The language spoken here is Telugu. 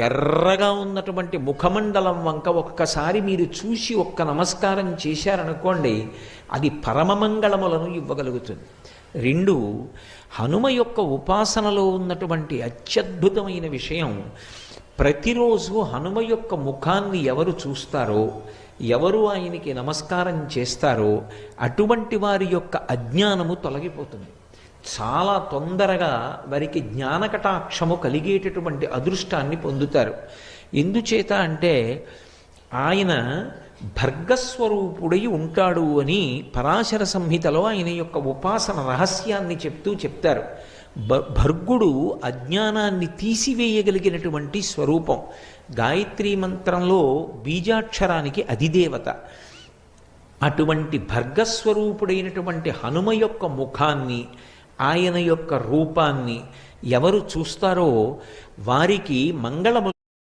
ఎర్రగా ఉన్నటువంటి ముఖమండలం వంక ఒక్కసారి మీరు చూసి ఒక్క నమస్కారం చేశారనుకోండి, అది పరమమంగళములను ఇవ్వగలుగుతుంది. రెండు, హనుమ యొక్క ఉపాసనలో ఉన్నటువంటి అత్యద్భుతమైన విషయం, ప్రతిరోజు హనుమ యొక్క ముఖాన్ని ఎవరు చూస్తారో, ఎవరు ఆయనకి నమస్కారం చేస్తారో అటువంటి వారి యొక్క అజ్ఞానము తొలగిపోతుంది. చాలా తొందరగా వారికి జ్ఞానకటాక్షము కలిగేటటువంటి అదృష్టాన్ని పొందుతారు. ఎందుచేత అంటే ఆయన భర్గస్వరూపుడై ఉంటాడు అని పరాశర సంహితలో ఆయన యొక్క ఉపాసన రహస్యాన్ని చెప్తారు. భర్గుడు అజ్ఞానాన్ని తీసివేయగలిగినటువంటి స్వరూపం. గాయత్రీ మంత్రంలో బీజాక్షరానికి అధిదేవత. అటువంటి భర్గస్వరూపుడైనటువంటి హనుమ యొక్క ముఖాన్ని, ఆయన యొక్క రూపాన్ని ఎవరు చూస్తారో వారికి మంగళము